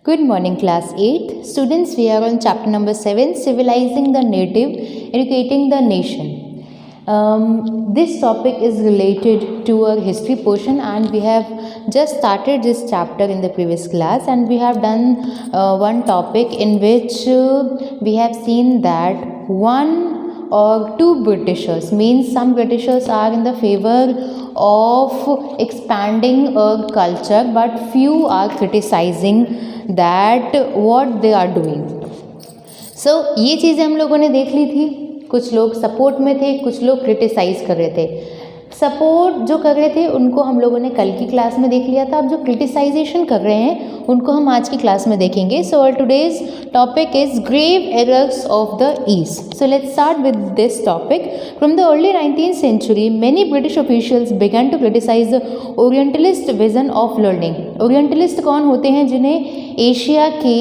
Good morning, class 8. Students, we are on chapter number 7, Civilizing the Native, Educating the Nation. This topic is related to our history portion, and we have just started this chapter in the previous class, and we have done one topic in which we have seen that one or two Britishers, means some Britishers are in the favor of expanding our culture, but few are criticizing that what they are doing. So ये चीज़ें हम लोगों ने देख ली थी. कुछ लोग support में थे, कुछ लोग क्रिटिसाइज़ कर रहे थे. सपोर्ट जो कर रहे थे उनको हम लोगों ने कल की क्लास में देख लिया था. अब जो क्रिटिसाइजेशन कर रहे हैं उनको हम आज की क्लास में देखेंगे. So our today's topic is grave errors of the East. So let's start with this topic. From the early 19th century many British officials began to criticize the Orientalist vision of learning. Orientalist कौन होते हैं? जिन्हें Asia के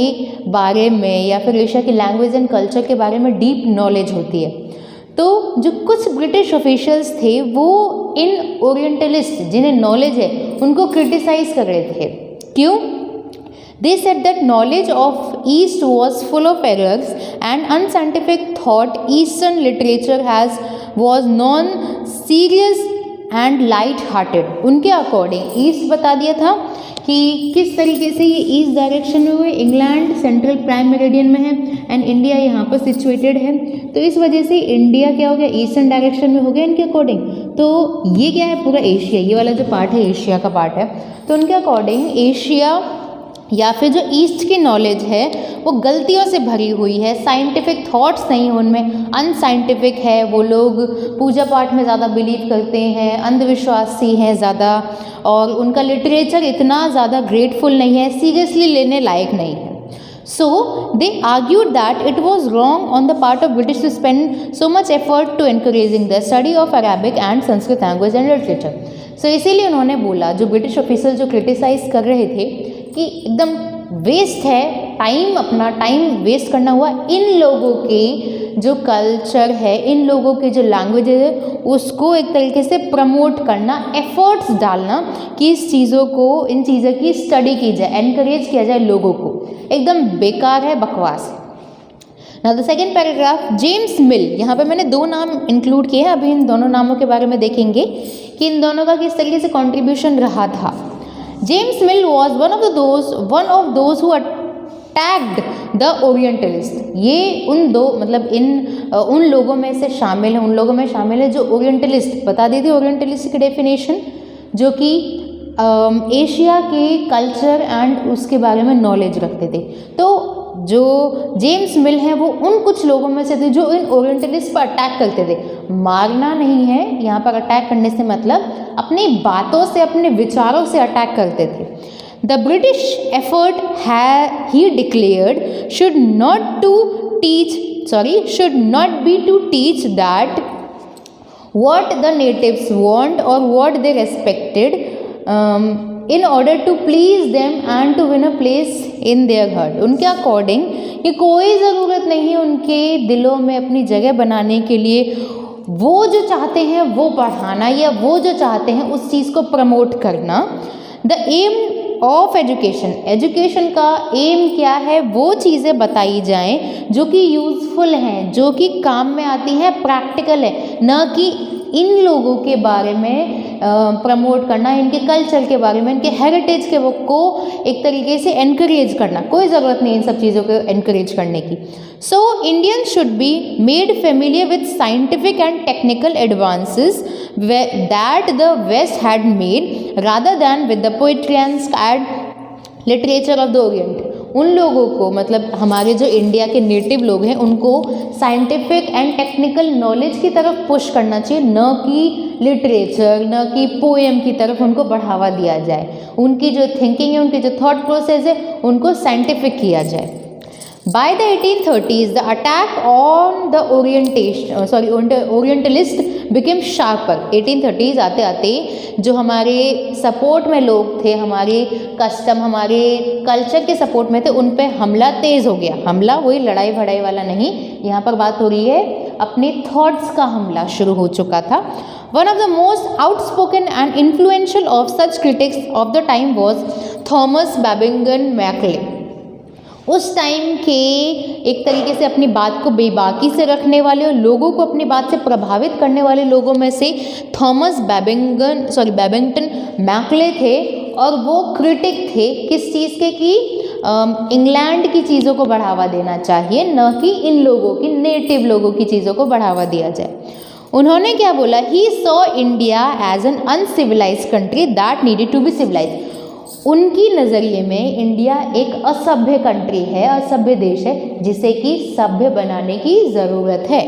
बारे में या फिर Asia की लैंग्वेज एंड कल्चर के बारे में डीप नॉलेज होती है. तो जो कुछ ब्रिटिश ऑफिशियल्स थे वो इन ओरिएंटलिस्ट जिन्हें नॉलेज है उनको क्रिटिसाइज कर रहे थे. क्यों? They said that knowledge of East was full of errors and unscientific thought. Eastern literature was non-serious and light-hearted. उनके अकॉर्डिंग ईस्ट बता दिया था कि किस तरीके से ये ईस्ट डायरेक्शन में हुए. इंग्लैंड सेंट्रल प्राइम मेरिडियन में है एंड इंडिया यहाँ पर सिचुएटेड है. तो इस वजह से इंडिया क्या हो गया? ईस्टर्न डायरेक्शन में हो गया इनके अकॉर्डिंग. तो ये क्या है? पूरा एशिया, ये वाला जो पार्ट है एशिया का पार्ट है. तो उनके अकॉर्डिंग एशिया या फिर जो ईस्ट की नॉलेज है वो गलतियों से भरी हुई है. साइंटिफिक थॉट्स नहीं है उनमें, अनसाइंटिफिक है. वो लोग पूजा पाठ में ज़्यादा बिलीव करते हैं, अंधविश्वासी हैं ज़्यादा, और उनका लिटरेचर इतना ज़्यादा ग्रेटफुल नहीं है, सीरियसली लेने लायक नहीं है. So they argued that it was wrong on the part of British to spend so much effort to encouraging the study of Arabic and Sanskrit language and literature. So इसीलिए उन्होंने बोला, जो British officer जो criticise कर रहे थे कि एकदम वेस्ट है टाइम, अपना टाइम वेस्ट करना हुआ इन लोगों के जो कल्चर है, इन लोगों के जो लैंग्वेज है उसको एक तरीके से प्रमोट करना, एफर्ट्स डालना कि इस चीज़ों को, इन चीज़ों की स्टडी की जाए, एनकरेज किया जाए लोगों को. एकदम बेकार है, बकवास. Now the second paragraph, James मिल. यहाँ पे मैंने दो नाम इंक्लूड किए हैं. अभी इन दोनों नामों के बारे में देखेंगे कि इन दोनों का किस तरीके से कंट्रीब्यूशन रहा था. James mill was one of those who attacked the orientalist. ये उन दो मतलब उन लोगों में से शामिल है, उन लोगों में शामिल है जो ओरिएंटलिस्ट, बता दी थी ओरिएंटलिस्ट की डेफिनेशन, जो कि एशिया के कल्चर एंड उसके बारे में नॉलेज रखते थे. तो जो जेम्स मिल हैं वो उन कुछ लोगों में से थे जो इन ओरिएंटलिस्ट पर अटैक करते थे. मारना नहीं है यहाँ पर, अटैक करने से मतलब अपनी बातों से, अपने विचारों से अटैक करते थे. The British effort he declared should not be to teach that what the natives want or what they respected in order to please them and to win a place in their heart. उनके according ये कोई ज़रूरत नहीं है उनके दिलों में अपनी जगह बनाने के लिए. वो जो चाहते हैं वो पढ़ाना, या वो जो चाहते हैं उस चीज़ को प्रमोट करना. द एम ऑफ एजुकेशन का एम क्या है? वो चीज़ें बताई जाएं जो कि यूज़फुल हैं, जो कि काम में आती हैं, प्रैक्टिकल है, न कि इन लोगों के बारे में प्रमोट करना, इनके कल्चर के बारे में, इनके हेरिटेज के को एक तरीके से एनकरेज करना. कोई ज़रूरत नहीं इन सब चीज़ों को एनकरेज करने की. So Indians should be made familiar with scientific and technical advances that the West had made rather than with the poetry and literature of the Orient. उन लोगों को, मतलब हमारे जो इंडिया के नेटिव लोग हैं, उनको साइंटिफिक एंड टेक्निकल नॉलेज की तरफ पुश करना चाहिए, न कि लिटरेचर, न कि पोएम की तरफ उनको बढ़ावा दिया जाए. उनकी जो थिंकिंग है, उनकी जो थॉट प्रोसेस है, उनको साइंटिफिक किया जाए. By the 1830s, the attack on the Orientalist became sharper. 1830s आते आते जो हमारे सपोर्ट में लोग थे, हमारे कस्टम, हमारे कल्चर के सपोर्ट में थे, उन पे हमला तेज़ हो गया. हमला वही लड़ाई भड़ाई वाला नहीं, यहाँ पर बात हो रही है अपने थॉट्स का हमला शुरू हो चुका था. One of the most outspoken and influential of such critics of the time was Thomas Babington Macaulay. उस टाइम के एक तरीके से अपनी बात को बेबाकी से रखने वाले और लोगों को अपनी बात से प्रभावित करने वाले लोगों में से थॉमस बेबिंगटन मैकले थे। और वो क्रिटिक थे किस चीज़ के, कि इंग्लैंड की चीज़ों को बढ़ावा देना चाहिए, न कि इन लोगों की, नेटिव लोगों की चीज़ों को बढ़ावा दिया जाए। उन्होंने क्या बोला, he saw India as an uncivilised country that needed to be civilised. उनकी नज़रिए में इंडिया एक असभ्य कंट्री है, असभ्य देश है, जिसे कि सभ्य बनाने की ज़रूरत है।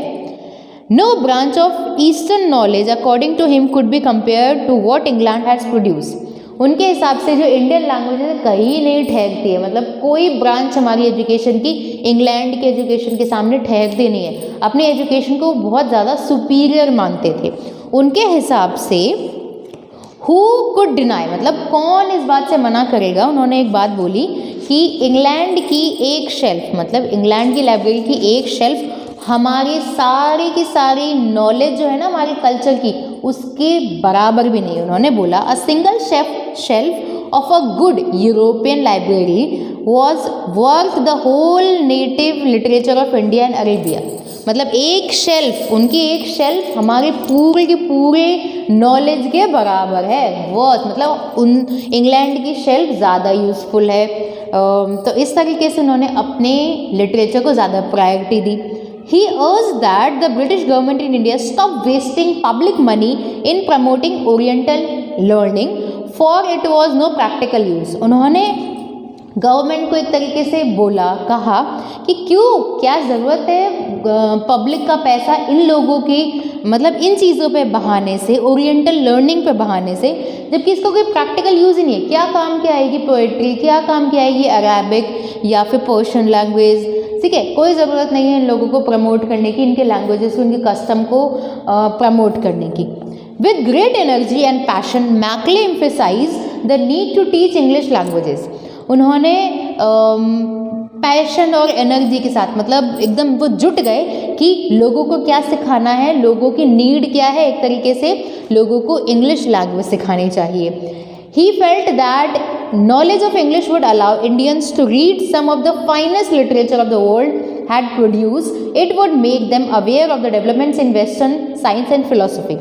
No branch of eastern knowledge according to him could be compare to what England has produce. उनके हिसाब से जो इंडियन लैंग्वेजेस कहीं नहीं ठहरती है, मतलब कोई ब्रांच हमारी एजुकेशन की इंग्लैंड के एजुकेशन के सामने ठहरती नहीं है। अपनी एजुकेशन को बहुत ज़्यादा सुपीरियर मानते थे। उनके हिसाब से हु कुड डिनाई, मतलब कौन इस बात से मना करेगा। उन्होंने एक बात बोली कि इंग्लैंड की एक शेल्फ, मतलब इंग्लैंड की लाइब्रेरी की एक शेल्फ हमारी सारी की सारी नॉलेज जो है ना हमारे कल्चर की, उसके बराबर भी नहीं। उन्होंने बोला a single shelf of a good European library was worth the whole native literature of India and Arabia. मतलब एक शेल्फ, उनकी एक शेल्फ हमारे पूरे के पूरे नॉलेज के बराबर है। वर्थ मतलब उन इंग्लैंड की शेल्फ ज़्यादा यूज़फुल है। तो इस तरीके से उन्होंने अपने लिटरेचर को ज़्यादा priority the. He urged that the British government in India stop wasting public money in promoting Oriental learning, for it was no practical use. उन्होंने गवर्नमेंट को एक तरीके से बोला, कहा कि क्यों, क्या ज़रूरत है पब्लिक का पैसा इन लोगों की, मतलब इन चीज़ों पे बहाने से, ओरिएंटल लर्निंग पे बहाने से, जबकि इसको कोई प्रैक्टिकल यूज़ ही नहीं है। क्या काम की आएगी पोएट्री, क्या काम की आएगी अरेबिक या फिर पर्शियन लैंग्वेज, ठीक है। कोई ज़रूरत नहीं है इन लोगों को प्रमोट करने की, इनके लैंग्वेजेस को, इनके कस्टम को प्रमोट करने की। With great energy and passion Macaulay emphasise the need to teach English languages. उन्होंने पैशन और एनर्जी के साथ, मतलब एकदम वो जुट गए कि लोगों को क्या सिखाना है, लोगों की नीड क्या है, एक तरीके से लोगों को इंग्लिश लैंग्वेज सिखानी चाहिए। He felt that knowledge of English would allow Indians to read some of the finest literature of the world had produced. It would make them aware of the developments in Western science and philosophy.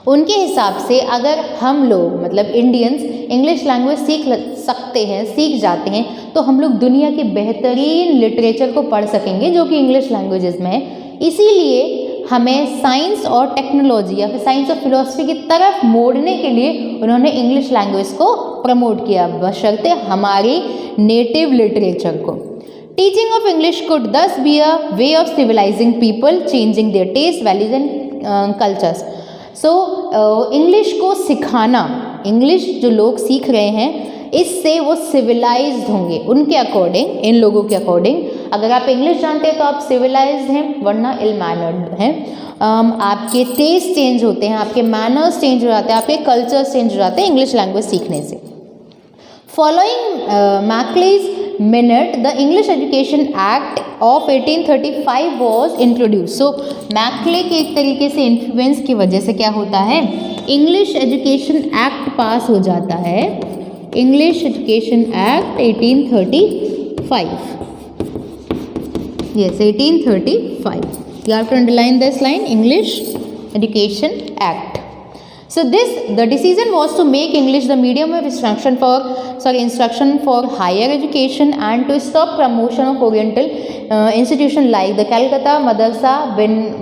उनके हिसाब से अगर हम लोग, मतलब Indians, English language सीख सकते हैं, सीख जाते हैं, तो हम लोग दुनिया के बेहतरीन लिटरेचर को पढ़ सकेंगे जो कि इंग्लिश लैंग्वेजेस में है। इसीलिए हमें साइंस और टेक्नोलॉजी या फिर साइंस और फिलॉसफी की तरफ मोड़ने के लिए उन्होंने इंग्लिश लैंग्वेज को प्रमोट किया, बशर्ते हमारी नेटिव लिटरेचर को। Teaching of English could thus be a way of civilising people, changing their taste, values and cultures. So English को सिखाना, इंग्लिश जो लोग सीख रहे हैं, इससे वो सिविलाइज्ड होंगे उनके अकॉर्डिंग, इन लोगों के अकॉर्डिंग। अगर आप इंग्लिश जानते हैं तो आप सिविलाइज्ड हैं, वरना इल मैनर्ड हैं। आपके टेस्ट चेंज होते हैं, आपके मैनर्स चेंज हो जाते हैं, आपके कल्चर्स चेंज हो जाते हैं इंग्लिश लैंग्वेज सीखने से। Following Macaulay's minute the English Education Act of 1835 was introduce. So Macaulay के एक तरीके से इन्फ्लुएंस की वजह से क्या होता है, इंग्लिश एजुकेशन एक्ट पास हो जाता है। English Education act 1835, yes 1835, you have to underline this line, English Education Act. So the decision was to make English the medium of instruction for higher education and to stop promotion of Oriental institution like the Calcutta Madrasa,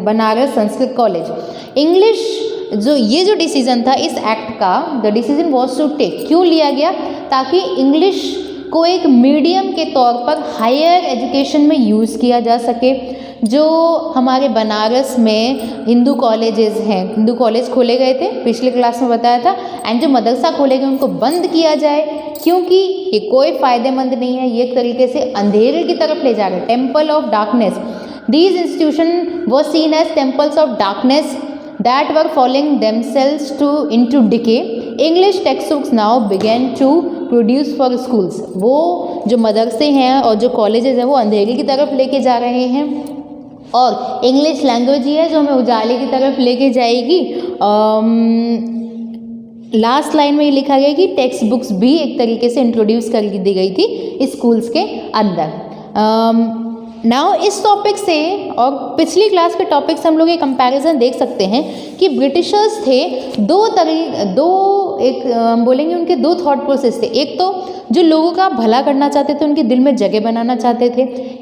Banaras Sanskrit College. English ये जो decision था इस act का, the decision was to take, क्यों लिया गया, ताकि English को एक मीडियम के तौर पर हायर एजुकेशन में यूज़ किया जा सके। जो हमारे बनारस में हिंदू कॉलेजेस हैं, हिंदू कॉलेज खोले गए थे, पिछले क्लास में बताया था, एंड जो मदरसा खोले गए उनको बंद किया जाए, क्योंकि ये कोई फ़ायदेमंद नहीं है, ये एक तरीके से अंधेरे की तरफ ले जा रहे, temple of darkness. These institution were seen as temples of darkness that were falling themselves into decay. English textbooks now began to produce for schools. वो जो मदरसे हैं और जो कॉलेजेस हैं वो अंधेरे की तरफ लेके जा रहे हैं, और इंग्लिश लैंग्वेज ही है जो हमें उजाले की तरफ लेके जाएगी। लास्ट लाइन में ये लिखा गया कि टेक्स्ट बुक्स भी एक तरीके से इंट्रोड्यूस कर दी गई थी स्कूल्स के अंदर। नाउ इस टॉपिक से और पिछली क्लास के टॉपिक से हम लोग ये कंपैरिजन देख सकते हैं कि ब्रिटिशर्स थे हम बोलेंगे उनके दो थॉट प्रोसेस थे। एक तो जो लोगों का भला करना चाहते थे, उनके दिल में जगह बनाना चाहते थे।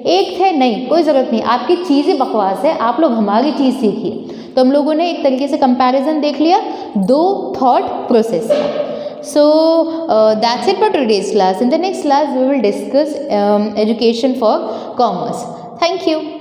एक थे नहीं, कोई ज़रूरत नहीं, आपकी चीज़ें बकवास है, आप लोग हमारी चीज़ सीखिए। तो हम लोगों ने एक तरीके से कंपैरिजन देख लिया दो थॉट प्रोसेस का। So that's it for today's class. In the next class, we will discuss education for commerce. Thank you.